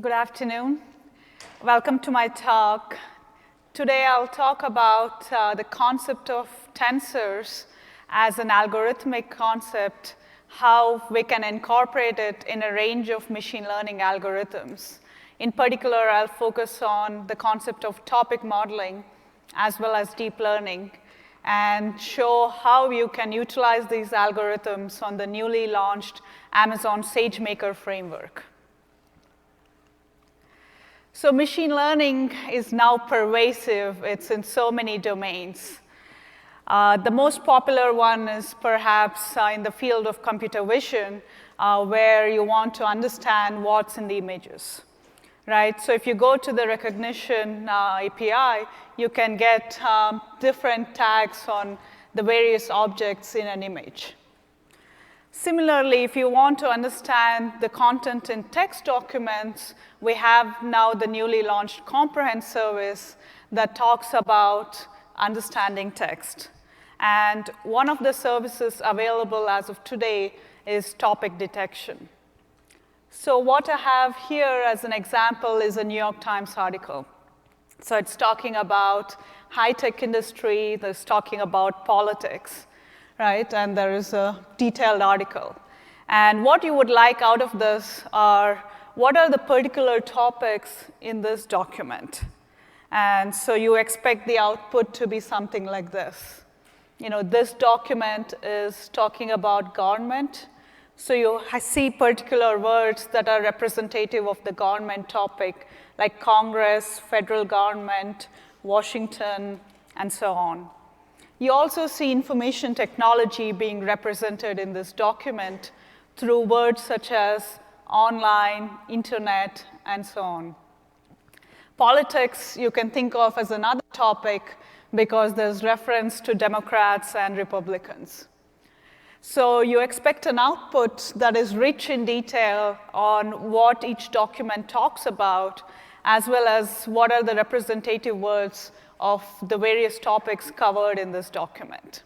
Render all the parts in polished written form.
Good afternoon. Welcome to my talk. Today I'll talk about the concept of tensors as an algorithmic concept, how we can incorporate it in a range of machine learning algorithms. In particular, I'll focus on the concept of topic modeling as well as deep learning and show how you can utilize these algorithms on the newly launched Amazon SageMaker framework. So machine learning is now pervasive. It's in so many domains. The most popular one is perhaps in the field of computer vision, where you want to understand what's in the images, right? So if you go to the recognition API, you can get different tags on the various objects in an image. Similarly, if you want to understand the content in text documents, we have now the newly launched Comprehend service that talks about understanding text. And one of the services available as of today is topic detection. So what I have here as an example is a New York Times article. So it's talking about high-tech industry, it's talking about politics, right? And there is a detailed article. And what you would like out of this are, what are the particular topics in this document? And so you expect the output to be something like this. You know, this document is talking about government. So you see particular words that are representative of the government topic, like Congress, federal government, Washington, and so on. You also see information technology being represented in this document through words such as online, internet, and so on. Politics you can think of as another topic because there's reference to Democrats and Republicans. So you expect an output that is rich in detail on what each document talks about, as well as what are the representative words of the various topics covered in this document.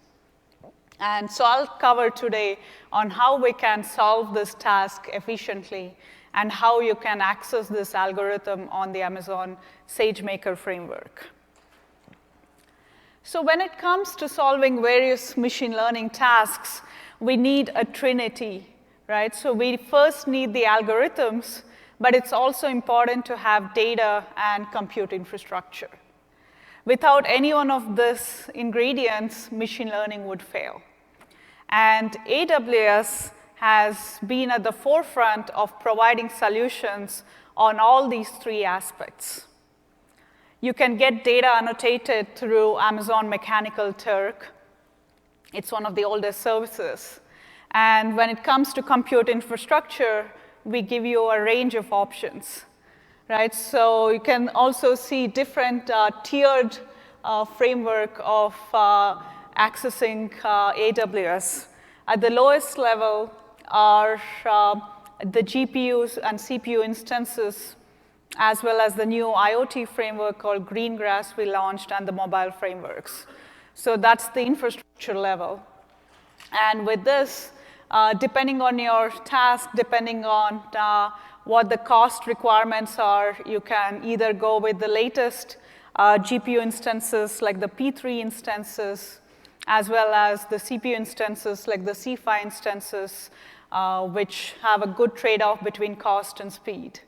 And so I'll cover today on how we can solve this task efficiently and how you can access this algorithm on the Amazon SageMaker framework. So when it comes to solving various machine learning tasks, we need a trinity, right? So we first need the algorithms, but it's also important to have data and compute infrastructure. Without any one of these ingredients, machine learning would fail. And AWS has been at the forefront of providing solutions on all these three aspects. You can get data annotated through Amazon Mechanical Turk. It's one of the oldest services. And when it comes to compute infrastructure, we give you a range of options, right? So you can also see different tiered framework of accessing AWS. At the lowest level are the GPUs and CPU instances, as well as the new IoT framework called Greengrass we launched, and the mobile frameworks. So that's the infrastructure level. And with this, depending on your task, depending on what the cost requirements are, you can either go with the latest GPU instances like the P3 instances, as well as the CPU instances like the C5 instances, which have a good trade-off between cost and speed.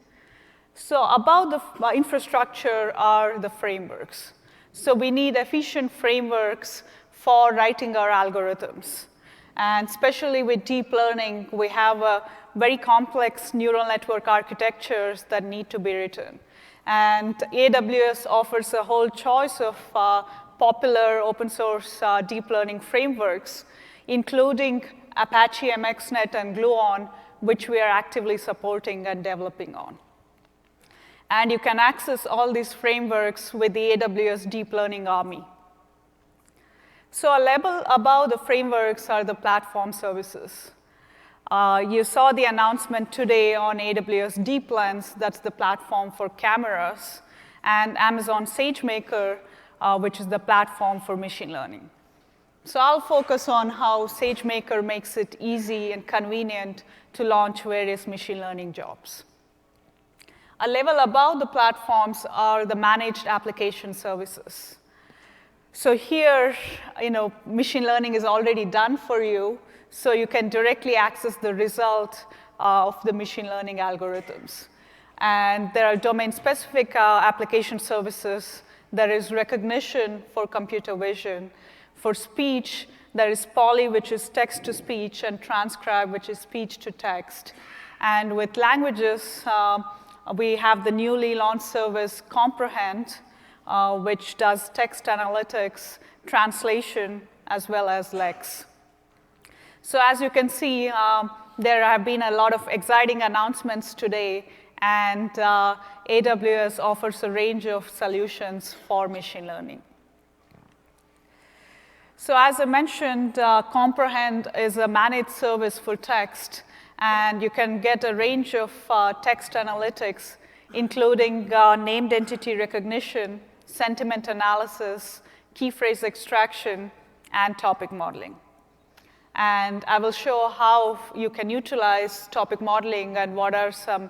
So above the infrastructure are the frameworks. So we need efficient frameworks for writing our algorithms. And especially with deep learning, we have very complex neural network architectures that need to be written. And AWS offers a whole choice of popular open source deep learning frameworks, including Apache MXNet and Gluon, which we are actively supporting and developing on. And you can access all these frameworks with the AWS Deep Learning Army. So a level above the frameworks are the platform services. You saw the announcement today on AWS Deep Lens, that's the platform for cameras, and Amazon SageMaker, which is the platform for machine learning. So I'll focus on how SageMaker makes it easy and convenient to launch various machine learning jobs. A level above the platforms are the managed application services. So here, machine learning is already done for you, so you can directly access the result of the machine learning algorithms. And there are domain-specific application services. There is recognition for computer vision. For speech, there is poly, which is text-to-speech, and transcribe, which is speech-to-text. And with languages, we have the newly launched service comprehend, which does text analytics, translation, as well as lex. So as you can see, there have been a lot of exciting announcements today, and AWS offers a range of solutions for machine learning. So as I mentioned, comprehend is a managed service for text, and you can get a range of text analytics, including named entity recognition, sentiment analysis, key phrase extraction, and topic modeling. And I will show how you can utilize topic modeling and what are some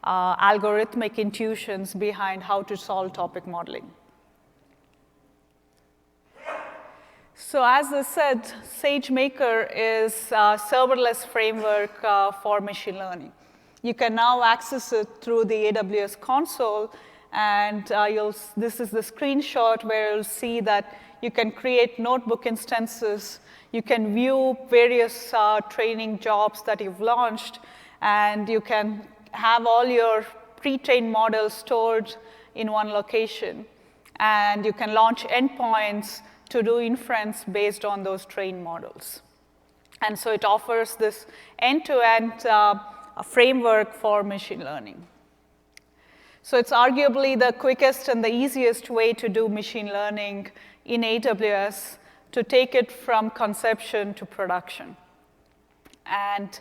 algorithmic intuitions behind how to solve topic modeling. So as I said, SageMaker is a serverless framework for machine learning. You can now access it through the AWS console, and this is the screenshot where you'll see that you can create notebook instances, you can view various training jobs that you've launched, and you can have all your pre-trained models stored in one location. And you can launch endpoints to do inference based on those trained models. And so it offers this end-to-end framework for machine learning. So it's arguably the quickest and the easiest way to do machine learning in AWS to take it from conception to production. And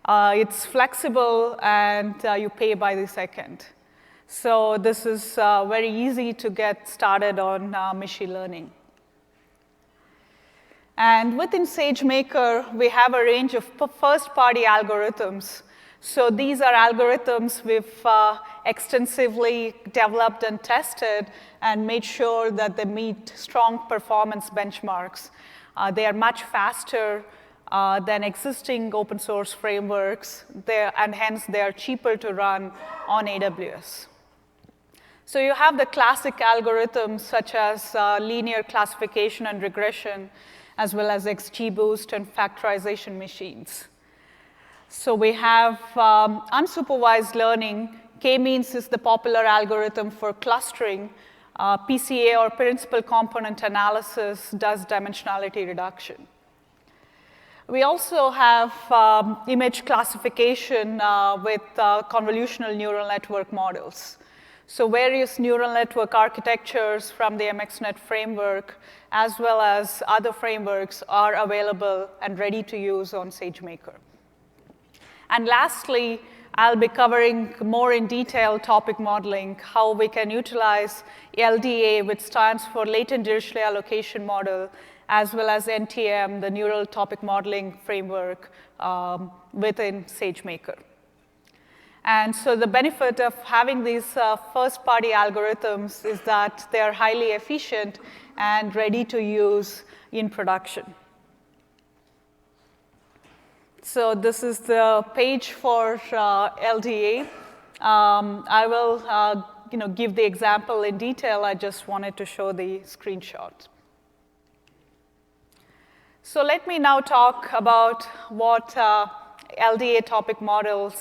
it's flexible, and you pay by the second. So this is very easy to get started on machine learning. And within SageMaker, we have a range of first-party algorithms. So these are algorithms we've extensively developed and tested and made sure that they meet strong performance benchmarks. They are much faster than existing open source frameworks, and hence they are cheaper to run on AWS. So you have the classic algorithms such as linear classification and regression, as well as XGBoost and factorization machines. So we have unsupervised learning. K-means is the popular algorithm for clustering. PCA, or principal component analysis, does dimensionality reduction. We also have image classification with convolutional neural network models. So various neural network architectures from the MXNet framework, as well as other frameworks, are available and ready to use on SageMaker. And lastly, I'll be covering more in detail topic modeling, how we can utilize LDA, which stands for Latent Dirichlet Allocation Model, as well as NTM, the Neural Topic Modeling Framework within SageMaker. And so the benefit of having these first-party algorithms is that they are highly efficient and ready to use in production. So this is the page for LDA. I will give the example in detail. I just wanted to show the screenshot. So let me now talk about what LDA topic models,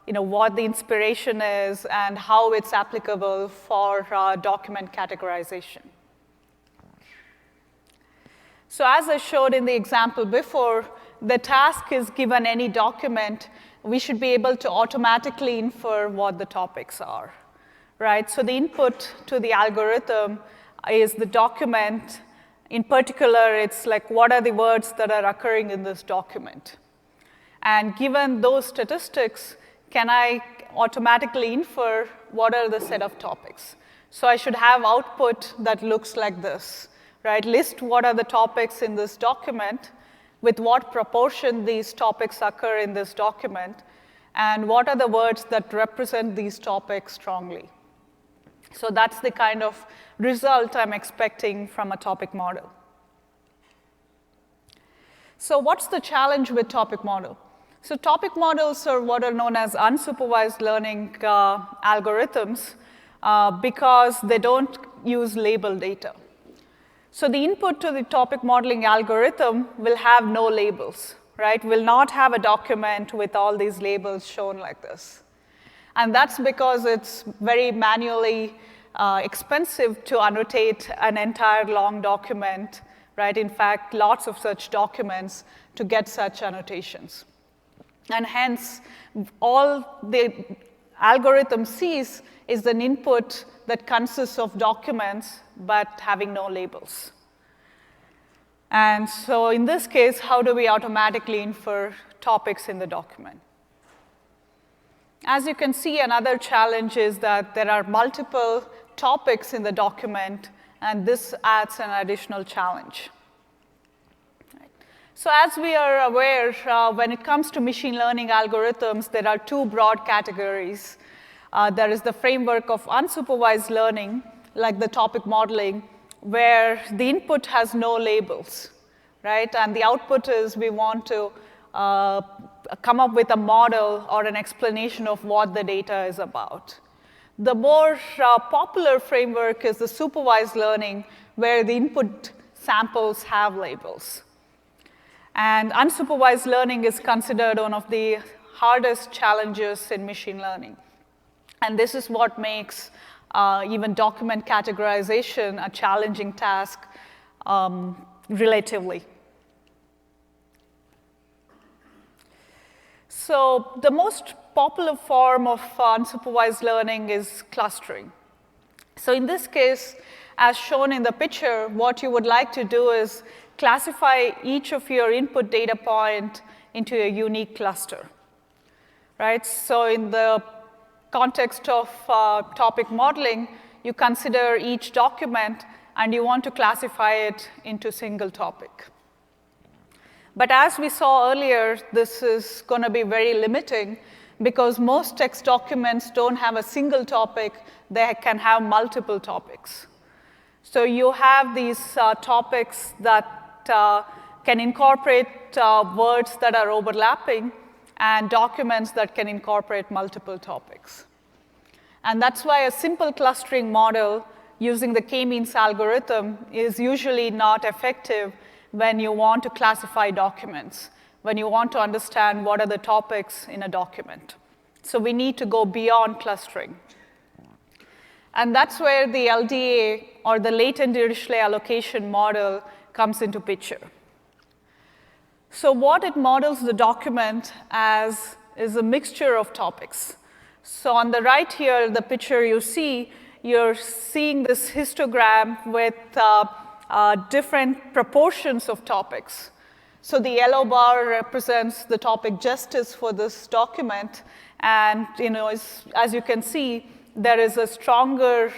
what the inspiration is, and how it's applicable for document categorization. So as I showed in the example before, the task is given any document, we should be able to automatically infer what the topics are, right? So the input to the algorithm is the document. In particular, it's like, what are the words that are occurring in this document? And given those statistics, can I automatically infer what are the set of topics? So I should have output that looks like this, right? List what are the topics in this document, with what proportion these topics occur in this document, and what are the words that represent these topics strongly. So that's the kind of result I'm expecting from a topic model. So what's the challenge with topic model? So topic models are what are known as unsupervised learning algorithms because they don't use label data. So the input to the topic modeling algorithm will have no labels, right? Will not have a document with all these labels shown like this. And that's because it's very manually expensive to annotate an entire long document, right? In fact, lots of such documents to get such annotations. And hence, all the algorithm sees is an input that consists of documents but having no labels. And so in this case, how do we automatically infer topics in the document? As you can see, another challenge is that there are multiple topics in the document, and this adds an additional challenge. So as we are aware, when it comes to machine learning algorithms, there are two broad categories. There is the framework of unsupervised learning, like the topic modeling, where the input has no labels, right? And the output is we want to come up with a model or an explanation of what the data is about. The more popular framework is the supervised learning, where the input samples have labels. And unsupervised learning is considered one of the hardest challenges in machine learning. And this is what makes even document categorization a challenging task relatively. So the most popular form of unsupervised learning is clustering. So in this case, as shown in the picture, what you would like to do is classify each of your input data point into a unique cluster, right? So in the context of topic modeling, you consider each document and you want to classify it into a single topic. But as we saw earlier, this is going to be very limiting because most text documents don't have a single topic, they can have multiple topics. So you have these topics that can incorporate words that are overlapping and documents that can incorporate multiple topics. And that's why a simple clustering model using the k-means algorithm is usually not effective when you want to classify documents, when you want to understand what are the topics in a document. So we need to go beyond clustering. And that's where the LDA, or the latent Dirichlet allocation model, comes into picture. So what it models the document as is a mixture of topics. So on the right here, the picture you're seeing this histogram with different proportions of topics. So the yellow bar represents the topic justice for this document, and as you can see, there is a stronger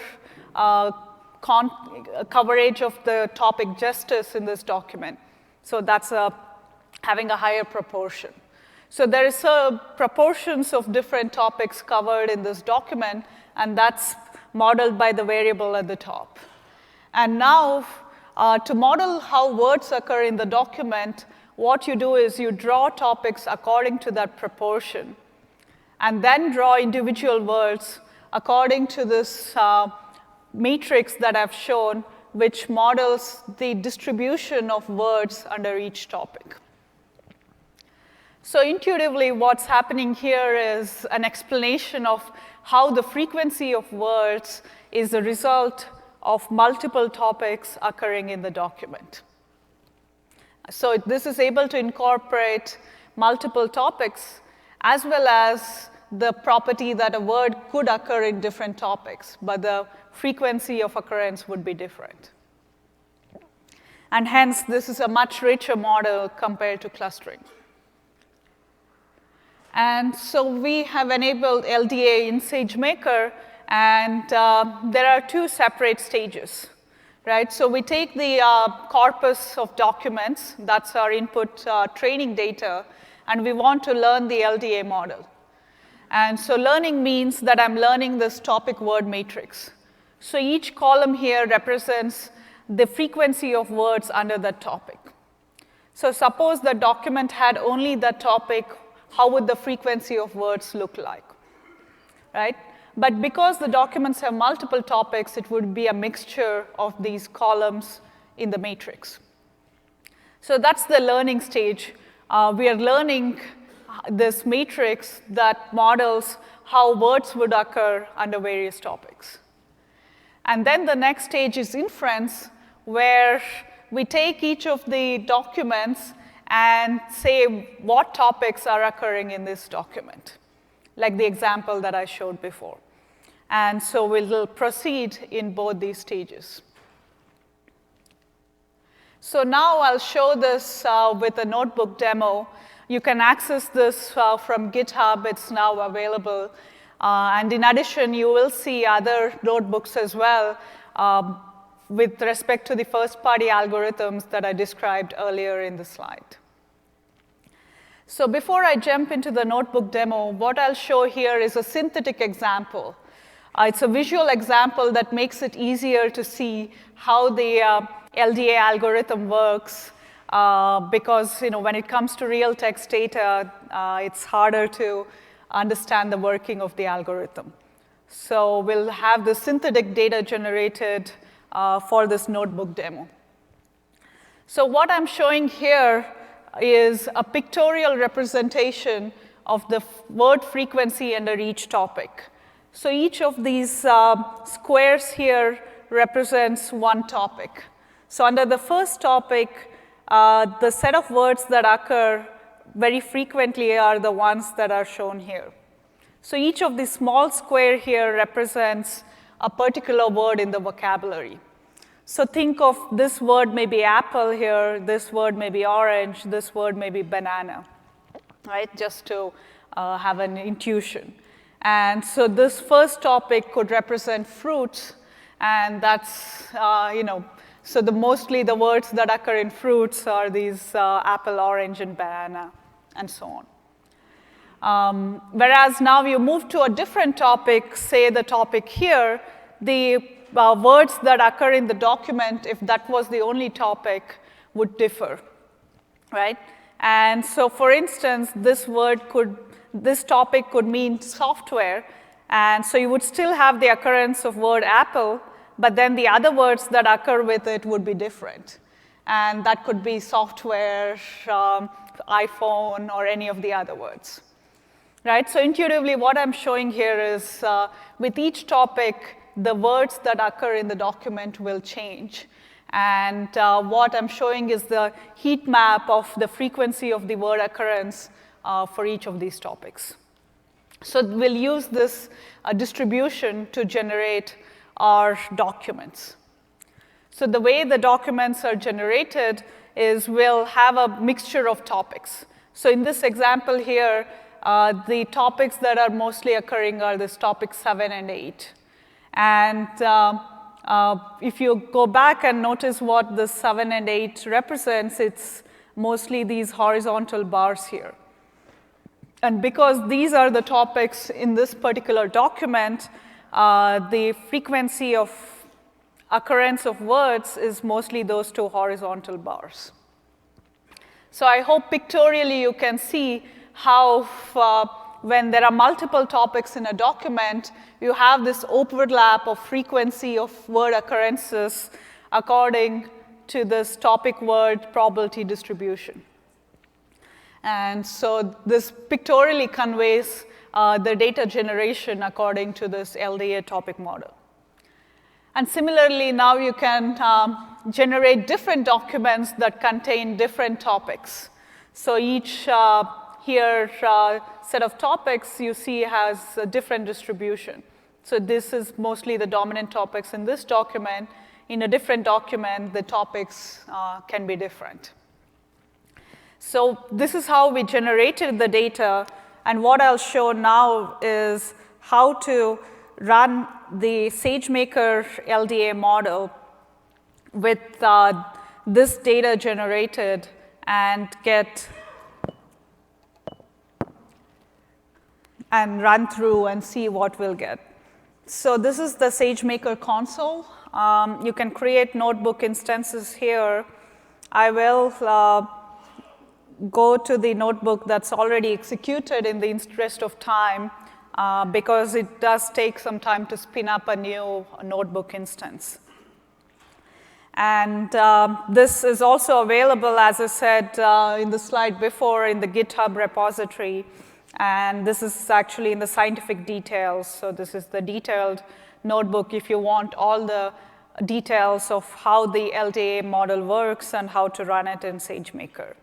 coverage of the topic justice in this document. So that's having a higher proportion. So there is proportions of different topics covered in this document, and that's modeled by the variable at the top. And now, to model how words occur in the document, what you do is you draw topics according to that proportion, and then draw individual words according to this matrix that I've shown, which models the distribution of words under each topic. So intuitively, what's happening here is an explanation of how the frequency of words is a result of multiple topics occurring in the document. So this is able to incorporate multiple topics, as well as the property that a word could occur in different topics, but the frequency of occurrence would be different. And hence, this is a much richer model compared to clustering. And so we have enabled LDA in SageMaker, and there are two separate stages, right? So we take the corpus of documents, that's our input training data, and we want to learn the LDA model. And so learning means that I'm learning this topic word matrix. So each column here represents the frequency of words under that topic. So suppose the document had only that topic, how would the frequency of words look like, right? But because the documents have multiple topics, it would be a mixture of these columns in the matrix. So that's the learning stage. We are learning this matrix that models how words would occur under various topics. And then the next stage is inference, where we take each of the documents and say what topics are occurring in this document, like the example that I showed before. And so we'll proceed in both these stages. So now I'll show this with a notebook demo. You can access this from GitHub. It's now available. And in addition, you will see other notebooks as well with respect to the first-party algorithms that I described earlier in the slide. So before I jump into the notebook demo, what I'll show here is a synthetic example. It's a visual example that makes it easier to see how the LDA algorithm works, because when it comes to real text data, it's harder to understand the working of the algorithm. So we'll have the synthetic data generated for this notebook demo. So what I'm showing here is a pictorial representation of the word frequency under each topic. So each of these squares here represents one topic. So under the first topic, the set of words that occur very frequently are the ones that are shown here. So each of the small square here represents a particular word in the vocabulary. So think of this word may be apple here, this word may be orange, this word may be banana, right? Just to have an intuition. And so this first topic could represent fruits, and that's, so mostly the words that occur in fruits are these apple, orange, and banana, and so on. Whereas now you move to a different topic, say the topic here, the words that occur in the document, if that was the only topic, would differ, right? And so for instance, this topic could mean software, and so you would still have the occurrence of word apple, but then the other words that occur with it would be different. And that could be software, iPhone, or any of the other words. Right? So intuitively, what I'm showing here is with each topic, the words that occur in the document will change. And what I'm showing is the heat map of the frequency of the word occurrence for each of these topics. So we'll use this distribution to generate our documents. So the way the documents are generated is we'll have a mixture of topics. So in this example here, the topics that are mostly occurring are this topic 7 and 8. And if you go back and notice what the 7 and 8 represents, it's mostly these horizontal bars here. And because these are the topics in this particular document, the frequency of occurrence of words is mostly those two horizontal bars. So I hope pictorially you can see how when there are multiple topics in a document, you have this overlap of frequency of word occurrences according to this topic word probability distribution. And so this pictorially conveys the data generation according to this LDA topic model. And similarly, now you can generate different documents that contain different topics. So each set of topics you see has a different distribution. So this is mostly the dominant topics in this document. In a different document, the topics can be different. So this is how we generated the data. And what I'll show now is how to run the SageMaker LDA model with this data generated and run through and see what we'll get. So this is the SageMaker console. You can create notebook instances here. I will go to the notebook that's already executed in the interest of time, because it does take some time to spin up a new notebook instance. And this is also available, as I said in the slide before, in the GitHub repository. And this is actually in the scientific details. So this is the detailed notebook if you want all the details of how the LDA model works and how to run it in SageMaker.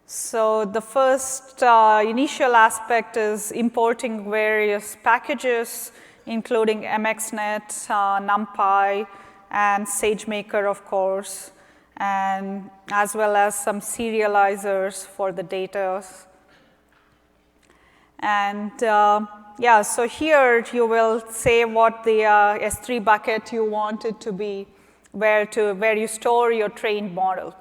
So the first initial aspect is importing various packages, including MXNet, NumPy, and SageMaker, of course, and as well as some serializers for the data. And yeah, so here you will say what the S3 bucket you want it to be, where you store your trained model.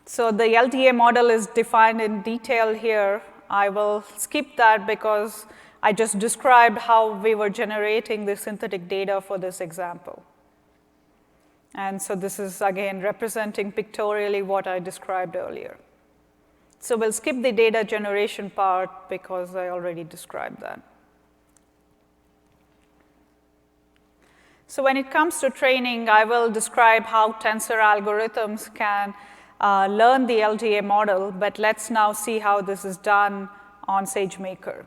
So the LDA model is defined in detail here. I will skip that because I just described how we were generating the synthetic data for this example. And so this is, again, representing pictorially what I described earlier. So we'll skip the data generation part because I already described that. So when it comes to training, I will describe how tensor algorithms can learn the LDA model, but let's now see how this is done on SageMaker.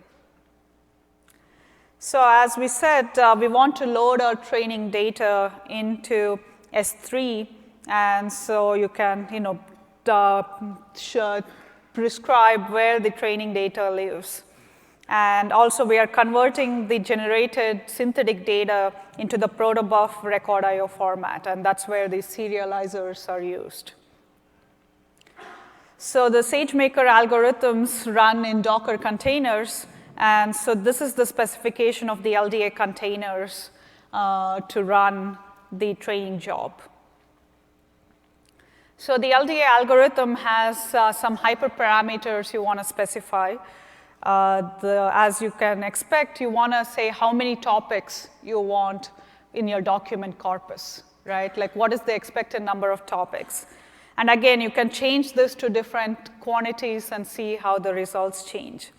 So as we said, we want to load our training data into S3, and so you can, prescribe where the training data lives. And also, we are converting the generated synthetic data into the protobuf record.io format, and that's where the serializers are used. So the SageMaker algorithms run in Docker containers, and so this is the specification of the LDA containers to run the training job. So the LDA algorithm has some hyperparameters you want to specify. As you can expect, you want to say how many topics you want in your document corpus, right? Like, what is the expected number of topics? And again, you can change this to different quantities and see how the results change.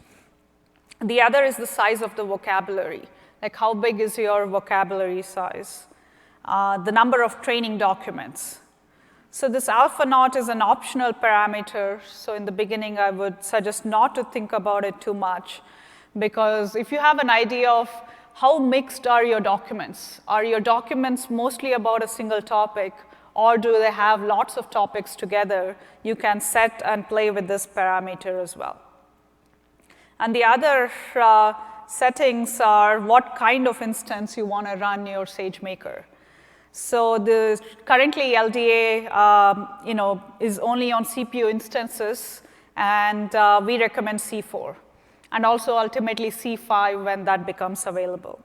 The other is the size of the vocabulary. Like, how big is your vocabulary size? The number of training documents. So this alpha naught is an optional parameter. So in the beginning, I would suggest not to think about it too much, because if you have an idea of how mixed are your documents mostly about a single topic, or do they have lots of topics together, you can set and play with this parameter as well. And the other settings are what kind of instance you want to run your SageMaker. So currently LDA is only on CPU instances, and we recommend C4, and also ultimately C5 when that becomes available,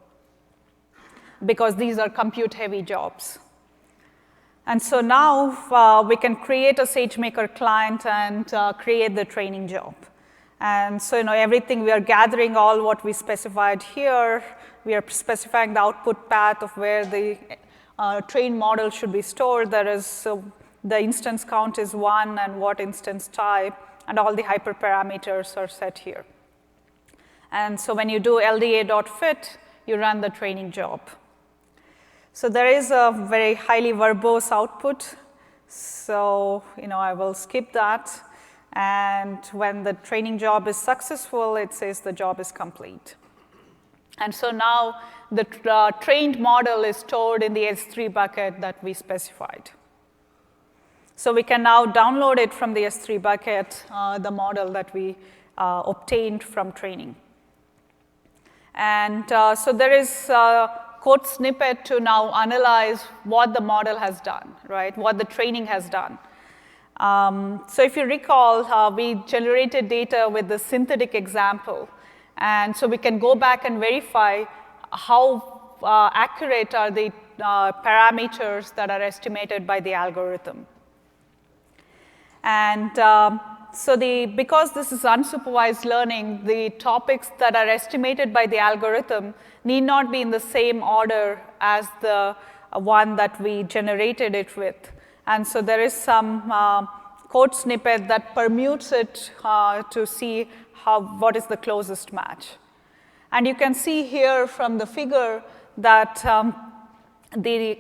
because these are compute-heavy jobs. And so now we can create a SageMaker client and create the training job. And so everything, we are gathering all what we specified here. We are specifying the output path of where the trained model should be stored. There is the instance count is 1 and what instance type, and all the hyperparameters are set here. And so when you do LDA.fit, you run the training job. So there is a very highly verbose output. So I will skip that. And when the training job is successful, it says the job is complete. And so now the trained model is stored in the S3 bucket that we specified. So we can now download it from the S3 bucket, the model that we obtained from training. And so there is a code snippet to now analyze what the model has done, right? What the training has done. So if you recall, we generated data with the synthetic example. And so we can go back and verify how accurate are the parameters that are estimated by the algorithm. And because this is unsupervised learning, the topics that are estimated by the algorithm need not be in the same order as the one that we generated it with. And so there is some code snippet that permutes it to see what is the closest match. And you can see here from the figure that the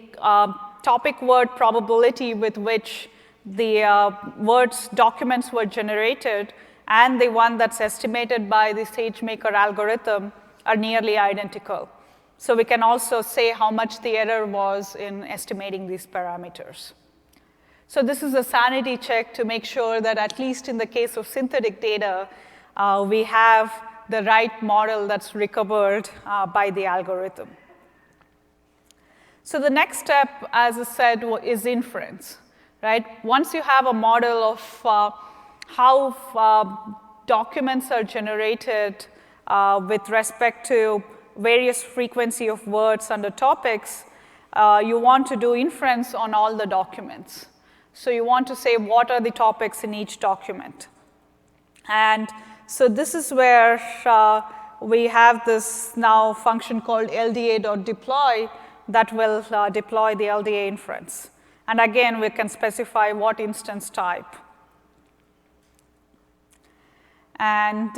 topic word probability with which the documents were generated and the one that's estimated by the SageMaker algorithm are nearly identical. So we can also say how much the error was in estimating these parameters. So this is a sanity check to make sure that at least in the case of synthetic data, we have the right model that's recovered by the algorithm. So the next step, as I said, is inference, right? Once you have a model of how documents are generated with respect to various frequency of words under topics, you want to do inference on all the documents. So you want to say what are the topics in each document. And so this is where we have this now function called LDA.deploy that will deploy the LDA inference. And again, we can specify what instance type. And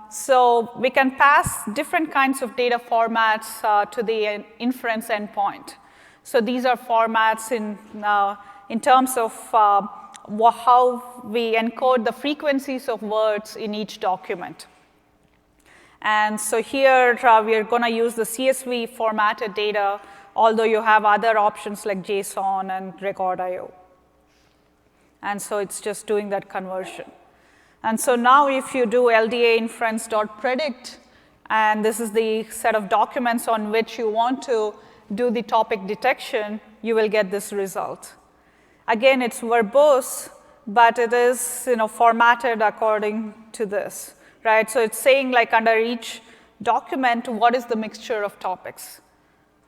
so we can pass different kinds of data formats to the inference endpoint. So these are formats in terms of how we encode the frequencies of words in each document. And so here we are going to use the CSV formatted data, although you have other options like JSON and record.io. And so it's just doing that conversion. And so now if you do LDA inference.predict, and this is the set of documents on which you want to do the topic detection, you will get this result. Again, it's verbose, but it is formatted according to this, right? So it's saying like under each document, what is the mixture of topics,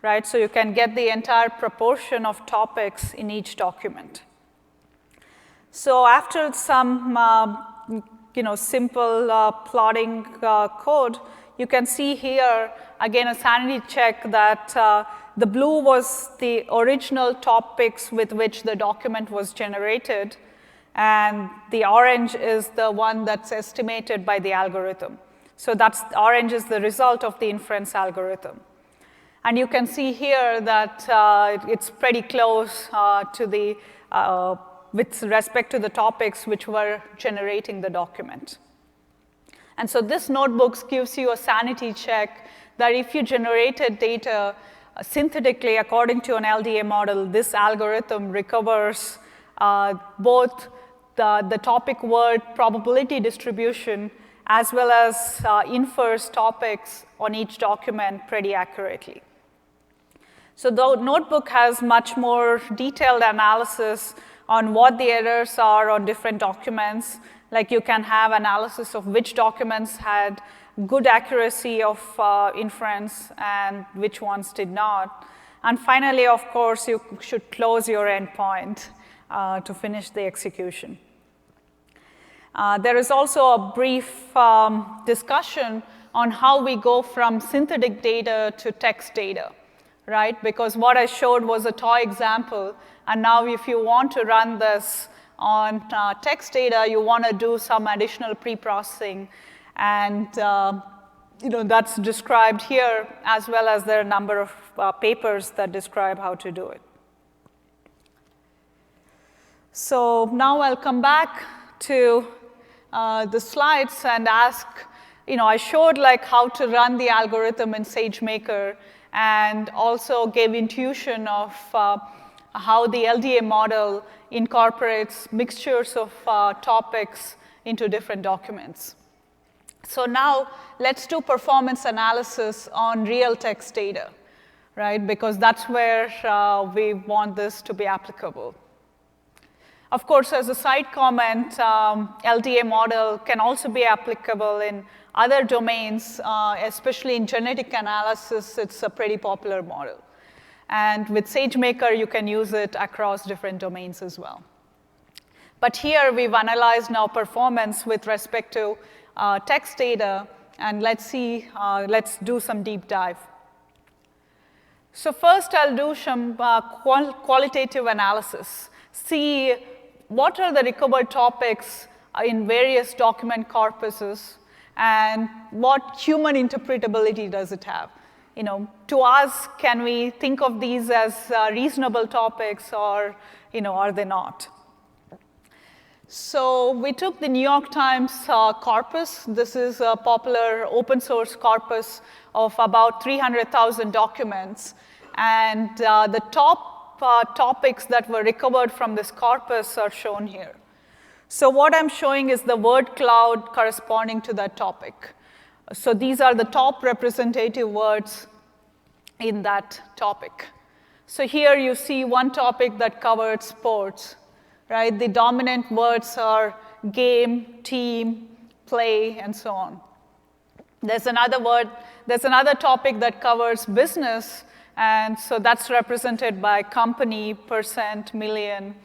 right? So you can get the entire proportion of topics in each document. So after some simple plotting code, you can see here, again, a sanity check that the blue was the original topics with which the document was generated, and the orange is the one that's estimated by the algorithm. So orange is the result of the inference algorithm. And you can see here that it's pretty close to the with respect to the topics which were generating the document. And so this notebook gives you a sanity check that if you generated data synthetically according to an LDA model, this algorithm recovers both the topic word probability distribution as well as infers topics on each document pretty accurately. So the notebook has much more detailed analysis on what the errors are on different documents. Like you can have analysis of which documents had good accuracy of inference and which ones did not. And finally, of course, you should close your endpoint to finish the execution. There is also a brief discussion on how we go from synthetic data to text data, right? Because what I showed was a toy example, and now if you want to run this on text data, you want to do some additional pre-processing, and that's described here, as well as there are a number of papers that describe how to do it. So now I'll come back to the slides and ask, I showed like how to run the algorithm in SageMaker and also gave intuition of how the LDA model incorporates mixtures of topics into different documents. So now let's do performance analysis on real text data, right? Because that's where we want this to be applicable. Of course, as a side comment, LDA model can also be applicable in other domains, especially in genetic analysis. It's a pretty popular model. And with SageMaker, you can use it across different domains as well. But here we've analyzed now performance with respect to text data, and let's do some deep dive. So first I'll do some qualitative analysis, see what are the recovered topics in various document corpuses, and what human interpretability does it have. To us, can we think of these as reasonable topics, or are they not? So we took the New York Times corpus. This is a popular open source corpus of about 300,000 documents. And the top topics that were recovered from this corpus are shown here. So what I'm showing is the word cloud corresponding to that topic. So these are the top representative words in that topic. So here you see one topic that covered sports, right? The dominant words are game, team, play, and so on. There's another topic that covers business, and so that's represented by company, percent, million,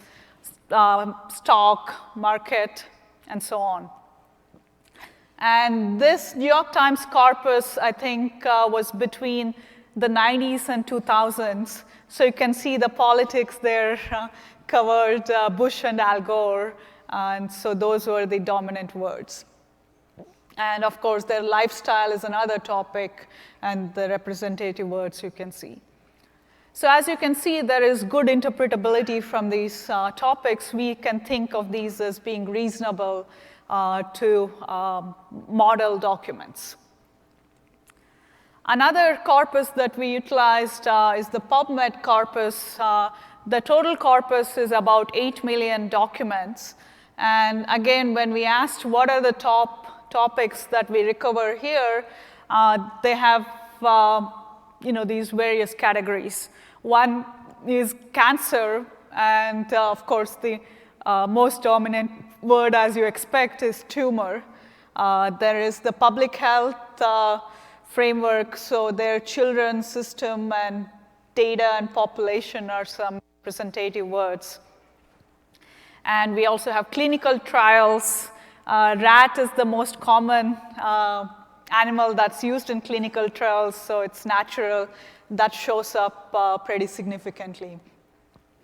stock, market, and so on. And this New York Times corpus, I think, was between the 90s and 2000s. So you can see the politics there covered Bush and Al Gore, and so those were the dominant words. And of course, their lifestyle is another topic, and the representative words you can see. So as you can see, there is good interpretability from these topics. We can think of these as being reasonable to model documents. Another corpus that we utilized is the PubMed corpus. The total corpus is about 8 million documents. And again, when we asked what are the top topics that we recover here, they have these various categories. One is cancer, and of course, the most dominant word, as you expect, is tumor. There is the public health framework, so their children's system and data and population are some representative words. And we also have clinical trials. Rat is the most common animal that's used in clinical trials, so it's natural. That shows up pretty significantly.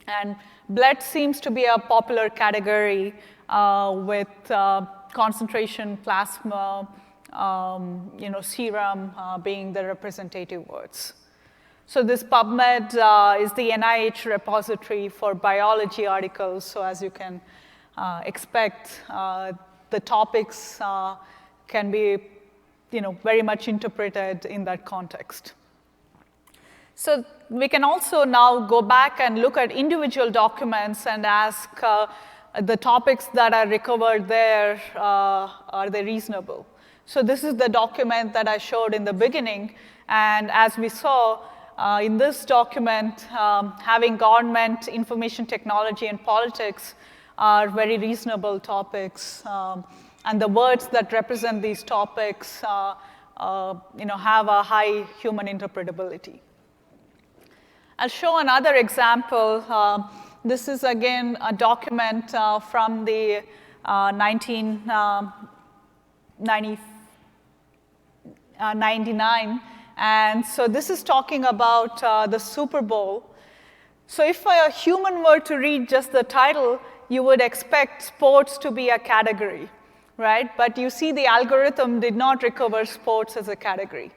And blood seems to be a popular category with concentration, plasma, serum being the representative words. So this PubMed is the NIH repository for biology articles. So as you can expect, the topics can be very much interpreted in that context. So we can also now go back and look at individual documents and ask the topics that are recovered there, are they reasonable? So this is the document that I showed in the beginning. And as we saw in this document, having government, information technology, and politics are very reasonable topics. And the words that represent these topics have a high human interpretability. I'll show another example. This is, again, a document from the 1999. And so this is talking about the Super Bowl. So if a human were to read just the title, you would expect sports to be a category, right? But you see the algorithm did not recover sports as a category.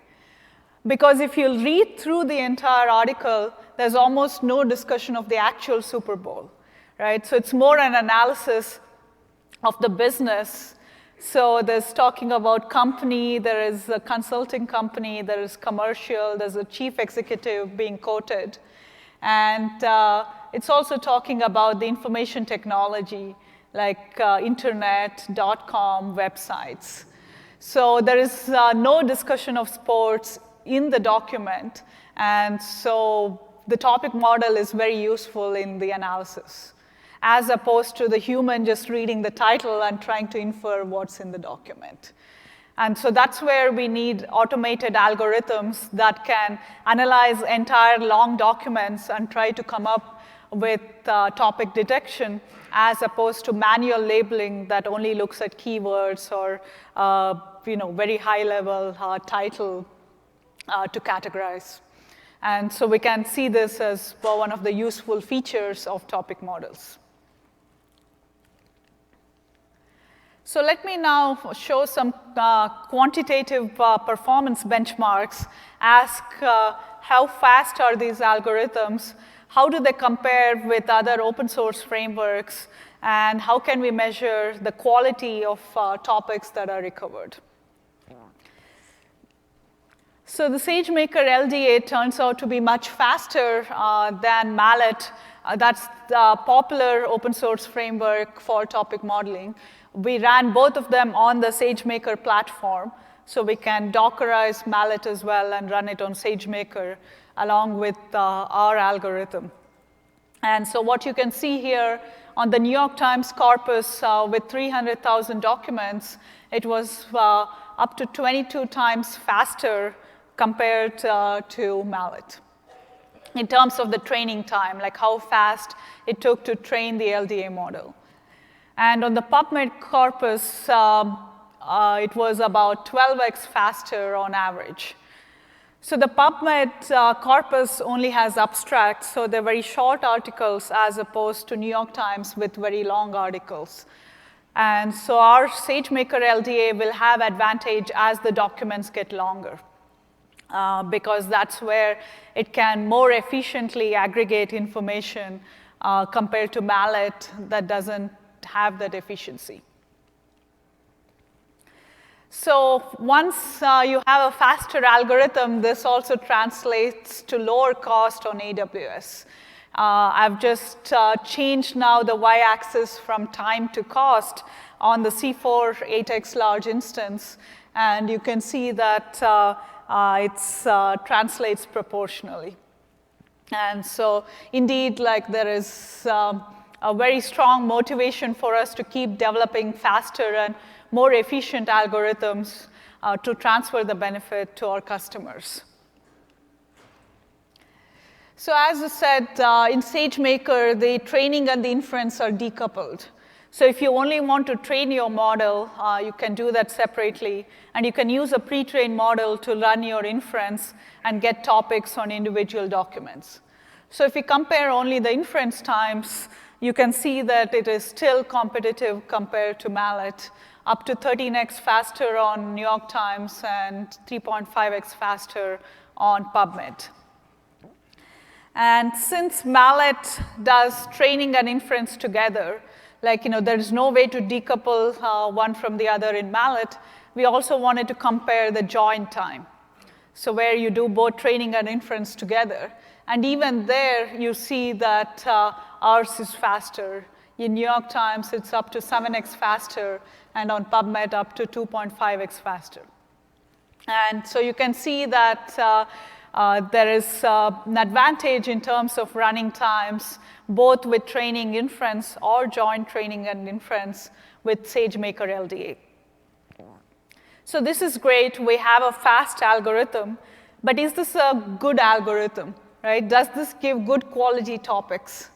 Because if you read through the entire article, there's almost no discussion of the actual Super Bowl, right? So it's more an analysis of the business. So there's talking about company, there is a consulting company, there is commercial, there's a chief executive being quoted. And it's also talking about the information technology, like internet, .com, websites. So there is no discussion of sports in the document. And so the topic model is very useful in the analysis, as opposed to the human just reading the title and trying to infer what's in the document. And so that's where we need automated algorithms that can analyze entire long documents and try to come up with topic detection, as opposed to manual labeling that only looks at keywords or very high-level title to categorize. And so we can see this as one of the useful features of topic models. So let me now show some quantitative performance benchmarks. Ask how fast are these algorithms, how do they compare with other open source frameworks, and how can we measure the quality of topics that are recovered. So the SageMaker LDA turns out to be much faster than Mallet. That's the popular open source framework for topic modeling. We ran both of them on the SageMaker platform, so we can Dockerize Mallet as well and run it on SageMaker along with our algorithm. And so what you can see here on the New York Times corpus with 300,000 documents, it was up to 22 times faster compared to Mallet in terms of the training time, like how fast it took to train the LDA model. And on the PubMed corpus, it was about 12x faster on average. So the PubMed corpus only has abstracts, so they're very short articles as opposed to New York Times with very long articles. And so our SageMaker LDA will have advantage as the documents get longer, because that's where it can more efficiently aggregate information compared to Mallet that doesn't have that efficiency. So once you have a faster algorithm, this also translates to lower cost on AWS. I've just changed now the y-axis from time to cost on the C4 8x large instance, and you can see that it translates proportionally. And so indeed, like there is a very strong motivation for us to keep developing faster and more efficient algorithms to transfer the benefit to our customers. So as I said, in SageMaker, the training and the inference are decoupled. So if you only want to train your model, you can do that separately. And you can use a pre-trained model to run your inference and get topics on individual documents. So if we compare only the inference times, you can see that it is still competitive compared to Mallet, up to 13x faster on New York Times and 3.5x faster on PubMed. And since Mallet does training and inference together, there is no way to decouple one from the other in Mallet, we also wanted to compare the join time. So where you do both training and inference together. And even there, you see that ours is faster. In New York Times, it's up to 7x faster, and on PubMed, up to 2.5x faster. And so you can see that there is an advantage in terms of running times, both with training inference or joint training and inference with SageMaker LDA. So this is great. We have a fast algorithm, but is this a good algorithm? Right? Does this give good quality topics?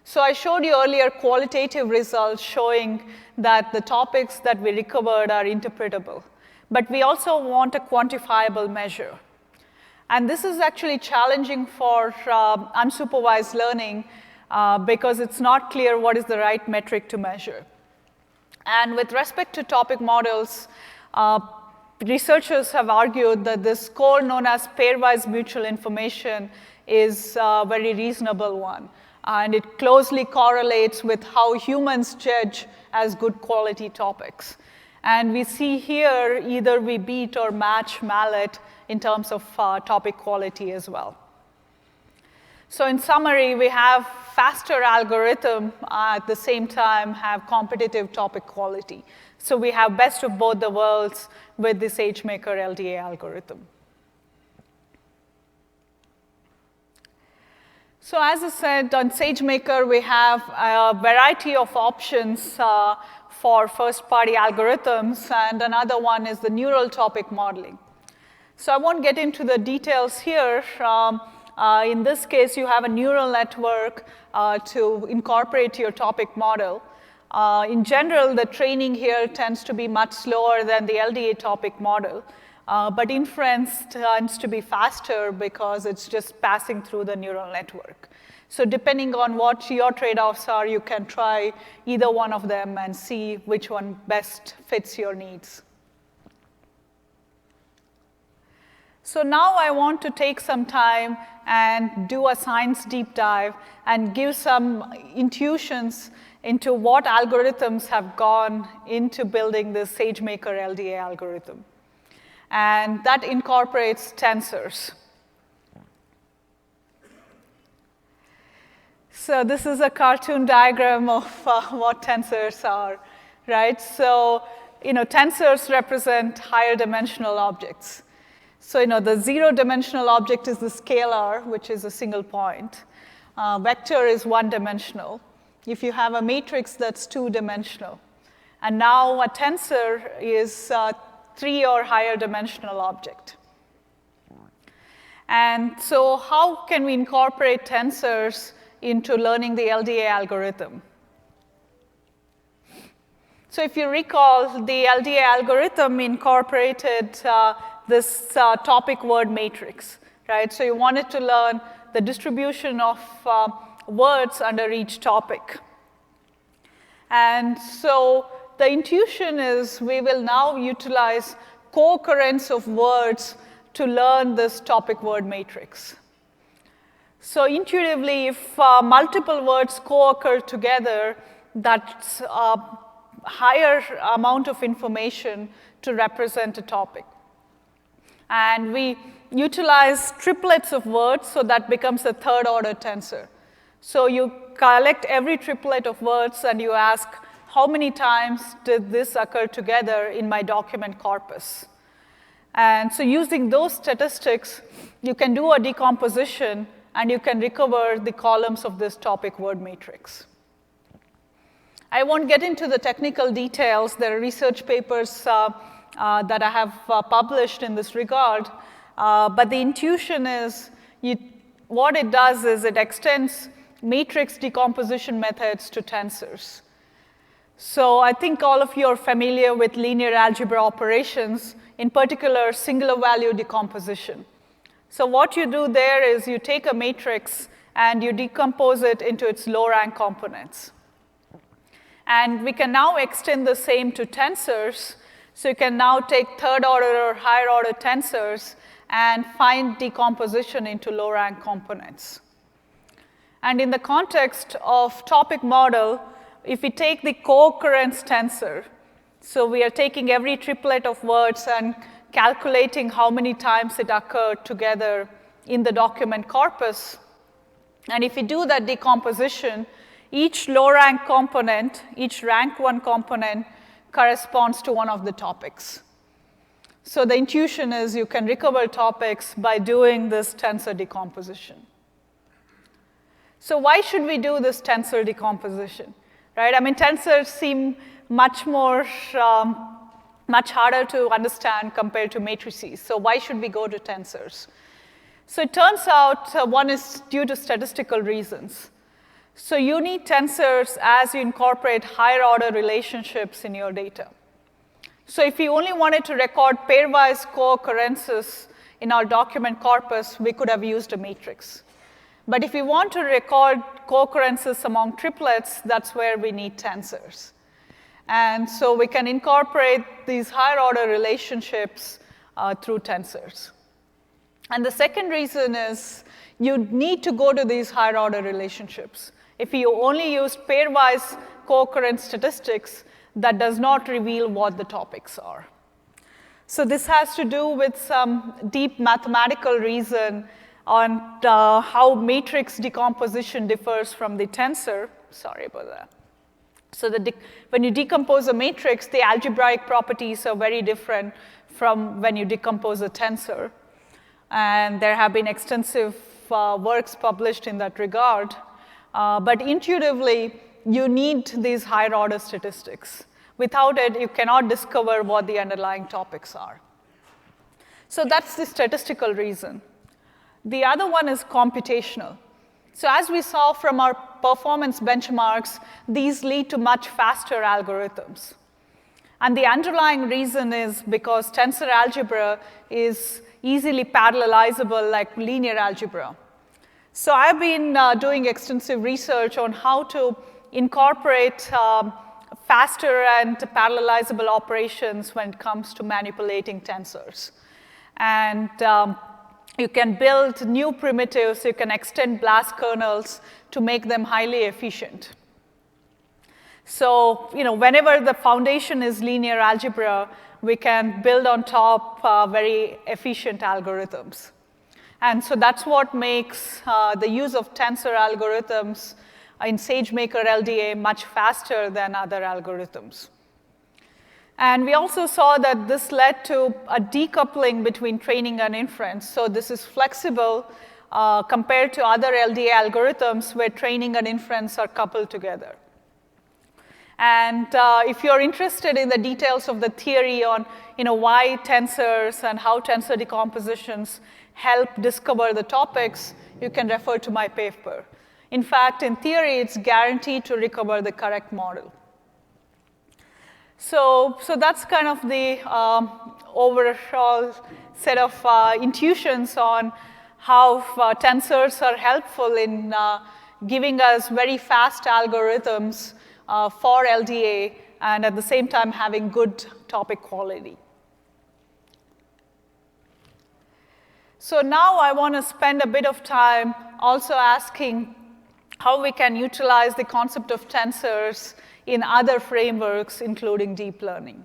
So I showed you earlier qualitative results showing that the topics that we recovered are interpretable. But we also want a quantifiable measure. And this is actually challenging for unsupervised learning because it's not clear what is the right metric to measure. And with respect to topic models, researchers have argued that this score known as pairwise mutual information is a very reasonable one. And it closely correlates with how humans judge as good quality topics. And we see here either we beat or match Mallet in terms of topic quality as well. So in summary, we have faster algorithm at the same time have competitive topic quality. So we have best of both the worlds with the SageMaker LDA algorithm. So as I said, on SageMaker, we have a variety of options for first-party algorithms, and another one is the neural topic modeling. So I won't get into the details here. In this case, you have a neural network to incorporate your topic model. In general, the training here tends to be much slower than the LDA topic model. But inference tends to be faster because it's just passing through the neural network. So depending on what your trade-offs are, you can try either one of them and see which one best fits your needs. So now I want to take some time and do a science deep dive and give some intuitions into what algorithms have gone into building this SageMaker LDA algorithm. And that incorporates tensors. So this is a cartoon diagram of what tensors are, right? So, tensors represent higher dimensional objects. So, the zero-dimensional object is the scalar, which is a single point. Vector is one-dimensional. If you have a matrix, that's two-dimensional. And now a tensor is three or higher dimensional object. And so how can we incorporate tensors into learning the LDA algorithm? So if you recall, the LDA algorithm incorporated this topic word matrix, right? So you wanted to learn the distribution of words under each topic. And so the intuition is we will now utilize co-occurrence of words to learn this topic word matrix. So intuitively, if multiple words co-occur together, that's a higher amount of information to represent a topic. And we utilize triplets of words, so that becomes a third-order tensor. So you collect every triplet of words, and you ask, how many times did this occur together in my document corpus? And so using those statistics, you can do a decomposition, and you can recover the columns of this topic word matrix. I won't get into the technical details. There are research papers that I have published in this regard. But the intuition is, what it does is it extends matrix decomposition methods to tensors. So I think all of you are familiar with linear algebra operations, in particular singular value decomposition. So what you do there is you take a matrix and you decompose it into its low rank components. And we can now extend the same to tensors. So you can now take third order or higher order tensors and find decomposition into low rank components. And in the context of topic model, if we take the co-occurrence tensor, so we are taking every triplet of words and calculating how many times it occurred together in the document corpus. And if we do that decomposition, each low rank component, each rank 1 component corresponds to one of the topics. So the intuition is you can recover topics by doing this tensor decomposition. So why should we do this tensor decomposition, right? I mean, tensors seem much harder to understand compared to matrices. So why should we go to tensors? So it turns out one is due to statistical reasons. So you need tensors as you incorporate higher order relationships in your data. So if we only wanted to record pairwise co-occurrences in our document corpus, we could have used a matrix. But if we want to record co-occurrences among triplets, that's where we need tensors. And so we can incorporate these higher order relationships through tensors. And the second reason is you need to go to these higher order relationships. If you only use pairwise co-occurrence statistics, that does not reveal what the topics are. So this has to do with some deep mathematical reason on how matrix decomposition differs from the tensor. Sorry about that. So when you decompose a matrix, the algebraic properties are very different from when you decompose a tensor. And there have been extensive works published in that regard. But intuitively, you need these higher order statistics. Without it, you cannot discover what the underlying topics are. So that's the statistical reason. The other one is computational. So as we saw from our performance benchmarks, these lead to much faster algorithms. And the underlying reason is because tensor algebra is easily parallelizable like linear algebra. So I've been doing extensive research on how to incorporate faster and parallelizable operations when it comes to manipulating tensors. And you can build new primitives, you can extend BLAST kernels to make them highly efficient. So, whenever the foundation is linear algebra, we can build on top very efficient algorithms. And so that's what makes the use of tensor algorithms in SageMaker LDA much faster than other algorithms. And we also saw that this led to a decoupling between training and inference. So this is flexible compared to other LDA algorithms where training and inference are coupled together. And if you're interested in the details of the theory on why tensors and how tensor decompositions help discover the topics, you can refer to my paper. In fact, in theory, it's guaranteed to recover the correct model. So that's kind of the overall set of intuitions on how tensors are helpful in giving us very fast algorithms for LDA and at the same time having good topic quality. So now I want to spend a bit of time also asking how we can utilize the concept of tensors in other frameworks, including deep learning.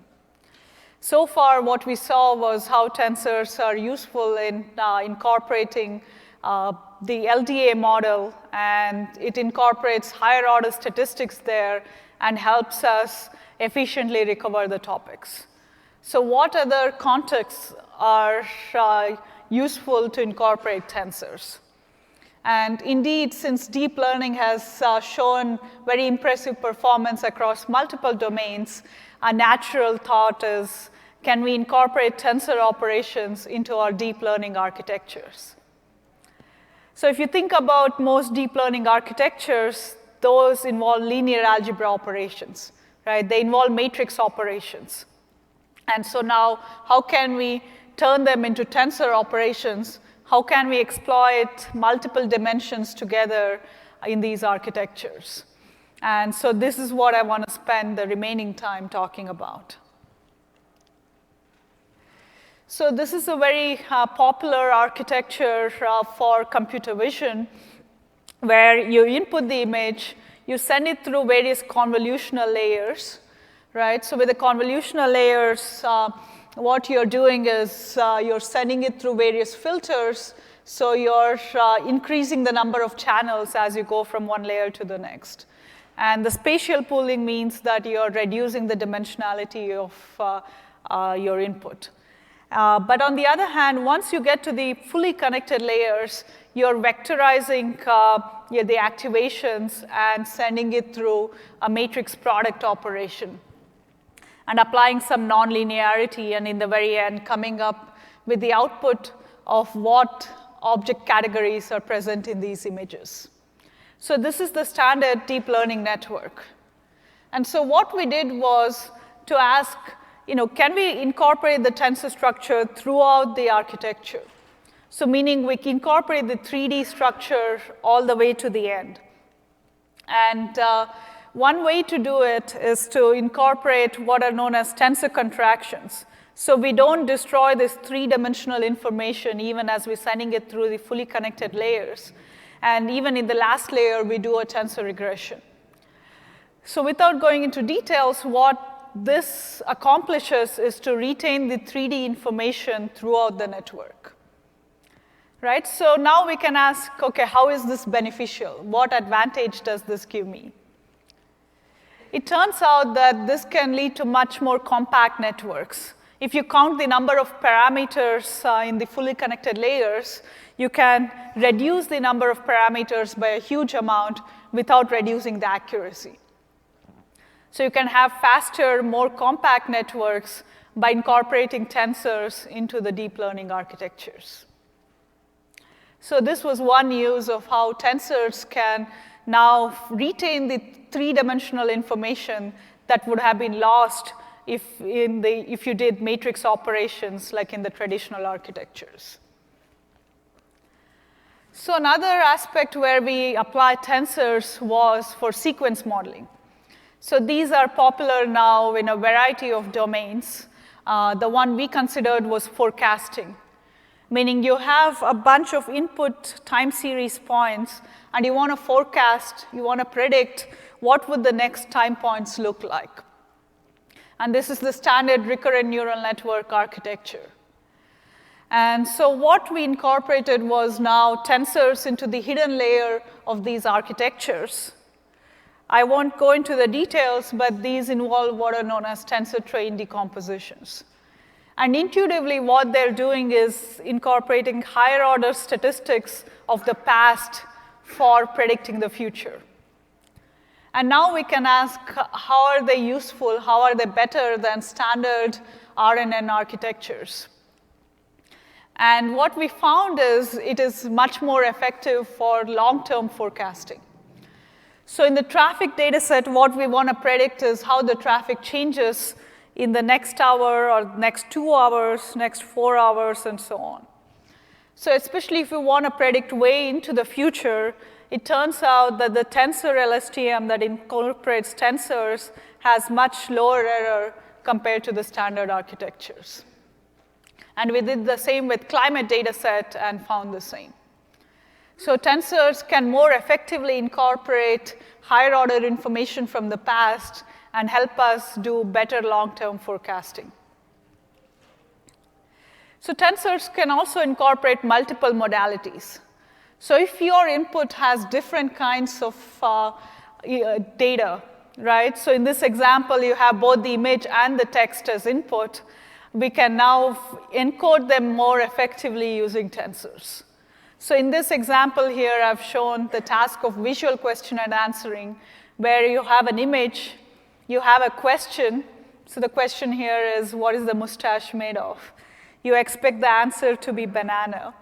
So far, what we saw was how tensors are useful in incorporating the LDA model, and it incorporates higher order statistics there and helps us efficiently recover the topics. So what other contexts are useful to incorporate tensors? And indeed, since deep learning has shown very impressive performance across multiple domains, a natural thought is, can we incorporate tensor operations into our deep learning architectures? So if you think about most deep learning architectures, those involve linear algebra operations, right? They involve matrix operations. And so now, how can we turn them into tensor operations? How can we exploit multiple dimensions together in these architectures? And so this is what I want to spend the remaining time talking about. So this is a very popular architecture for computer vision, where you input the image, you send it through various convolutional layers, right? So with the convolutional layers, what you're doing is you're sending it through various filters, so you're increasing the number of channels as you go from one layer to the next. And the spatial pooling means that you're reducing the dimensionality of your input. But on the other hand, once you get to the fully connected layers, you're vectorizing the activations and sending it through a matrix product operation, and applying some nonlinearity, and in the very end, coming up with the output of what object categories are present in these images. So this is the standard deep learning network. And so what we did was to ask, can we incorporate the tensor structure throughout the architecture? So meaning we can incorporate the 3D structure all the way to the end. And one way to do it is to incorporate what are known as tensor contractions. So we don't destroy this three-dimensional information even as we're sending it through the fully connected layers. And even in the last layer, we do a tensor regression. So without going into details, what this accomplishes is to retain the 3D information throughout the network. Right? So now we can ask, okay, how is this beneficial? What advantage does this give me? It turns out that this can lead to much more compact networks. If you count the number of parameters in the fully connected layers, you can reduce the number of parameters by a huge amount without reducing the accuracy. So you can have faster, more compact networks by incorporating tensors into the deep learning architectures. So this was one use of how tensors can now retain the three-dimensional information that would have been lost if you did matrix operations like in the traditional architectures. So another aspect where we applied tensors was for sequence modeling. So these are popular now in a variety of domains. The one we considered was forecasting, meaning you have a bunch of input time series points, and you want to forecast, you want to predict what would the next time points look like. And this is the standard recurrent neural network architecture. And so what we incorporated was now tensors into the hidden layer of these architectures. I won't go into the details, but these involve what are known as tensor train decompositions. And intuitively, what they're doing is incorporating higher order statistics of the past for predicting the future. And now we can ask, how are they useful? How are they better than standard RNN architectures? And what we found is it is much more effective for long-term forecasting. So in the traffic data set, what we want to predict is how the traffic changes in the next hour or next 2 hours, next 4 hours, and so on. So especially if we want to predict way into the future, it turns out that the tensor LSTM that incorporates tensors has much lower error compared to the standard architectures. And we did the same with climate data set and found the same. So tensors can more effectively incorporate higher order information from the past and help us do better long-term forecasting. So tensors can also incorporate multiple modalities. So if your input has different kinds of data, right? So in this example, you have both the image and the text as input. We can now encode them more effectively using tensors. So in this example here, I've shown the task of visual question and answering, where you have an image, you have a question. So the question here is, what is the mustache made of? You expect the answer to be banana.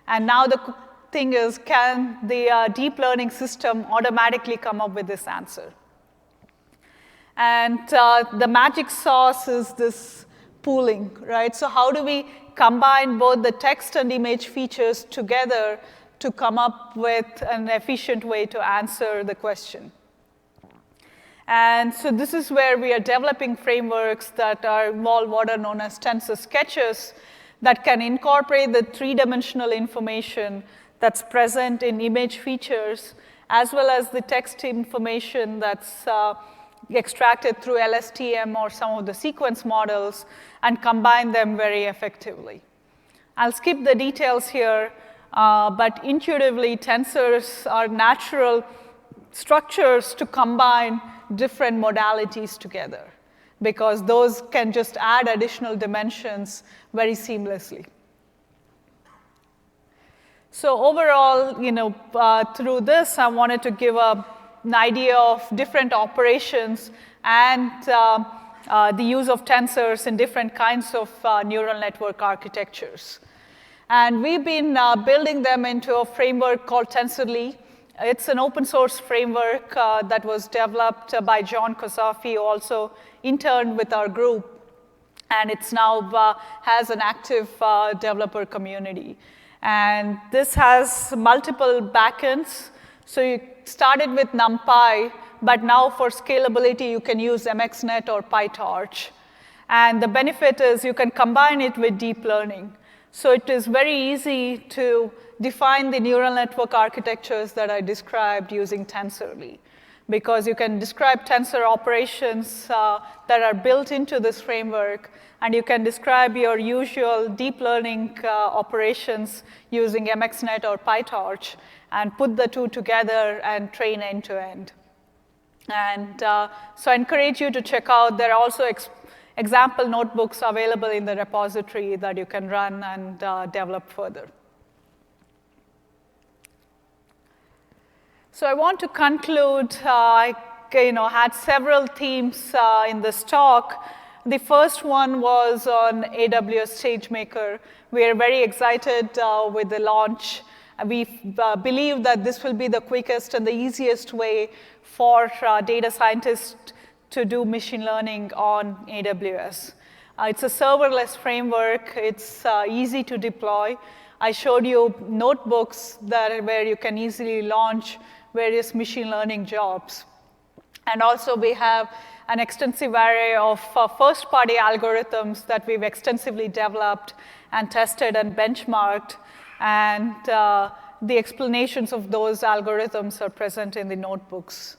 And now the thing is, can the deep learning system automatically come up with this answer? And the magic sauce is this pooling, right? So how do we combine both the text and image features together to come up with an efficient way to answer the question? And so this is where we are developing frameworks that involve what are known as tensor sketches that can incorporate the three-dimensional information that's present in image features, as well as the text information that's extracted through LSTM or some of the sequence models, and combine them very effectively. I'll skip the details here, but intuitively, tensors are natural structures to combine different modalities together, because those can just add additional dimensions very seamlessly. So overall, through this, I wanted to give an idea of different operations and the use of tensors in different kinds of neural network architectures. And we've been building them into a framework called TensorLi. It's an open source framework that was developed by John Kosafi, who also interned with our group. And it's now has an active developer community. And this has multiple backends. So you started with NumPy, but now for scalability, you can use MXNet or PyTorch. And the benefit is you can combine it with deep learning. So it is very easy to define the neural network architectures that I described using TensorLi, because you can describe tensor operations that are built into this framework, and you can describe your usual deep learning operations using MXNet or PyTorch, and put the two together and train end to end. And so I encourage you to check out. There are also example notebooks available in the repository that you can run and develop further. So I want to conclude. I had several themes in this talk. The first one was on AWS SageMaker. We are very excited with the launch. We believe that this will be the quickest and the easiest way for data scientists to do machine learning on AWS. It's a serverless framework. It's easy to deploy. I showed you notebooks where you can easily launch various machine learning jobs. And also, we have an extensive array of first-party algorithms that we've extensively developed and tested and benchmarked. And the explanations of those algorithms are present in the notebooks.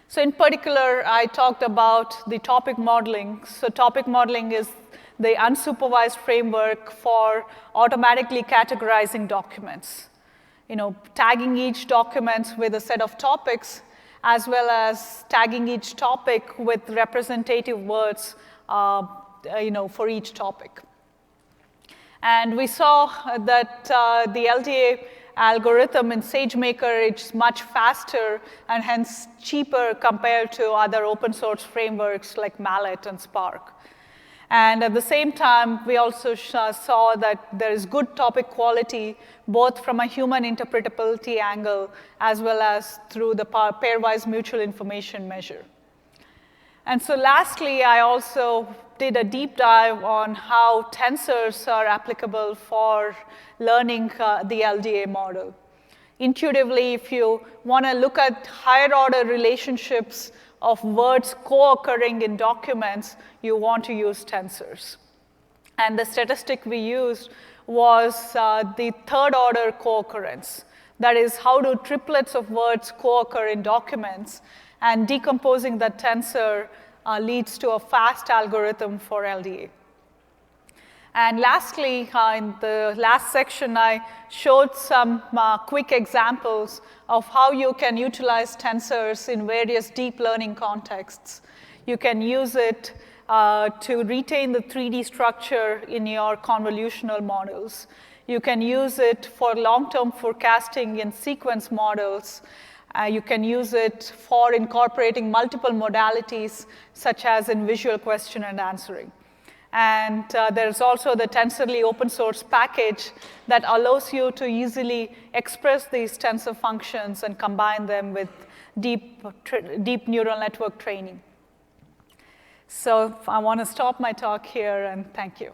So in particular, I talked about the topic modeling. So topic modeling is the unsupervised framework for automatically categorizing documents. Tagging each document with a set of topics, as well as tagging each topic with representative words for each topic. And we saw that the LDA algorithm in SageMaker is much faster and hence cheaper compared to other open source frameworks like Mallet and Spark. And at the same time, we also saw that there is good topic quality, both from a human interpretability angle as well as through the pairwise mutual information measure. And so lastly, I also did a deep dive on how tensors are applicable for learning the LDA model. Intuitively, if you want to look at higher order relationships of words co-occurring in documents, you want to use tensors. And the statistic we used was the third order co-occurrence. That is, how do triplets of words co-occur in documents? And decomposing that tensor leads to a fast algorithm for LDA. And lastly, in the last section, I showed some quick examples of how you can utilize tensors in various deep learning contexts. You can use it to retain the 3D structure in your convolutional models. You can use it for long-term forecasting in sequence models. You can use it for incorporating multiple modalities, such as in visual question and answering. And there's also the Tensorly open source package that allows you to easily express these tensor functions and combine them with deep neural network training. So I want to stop my talk here, and thank you.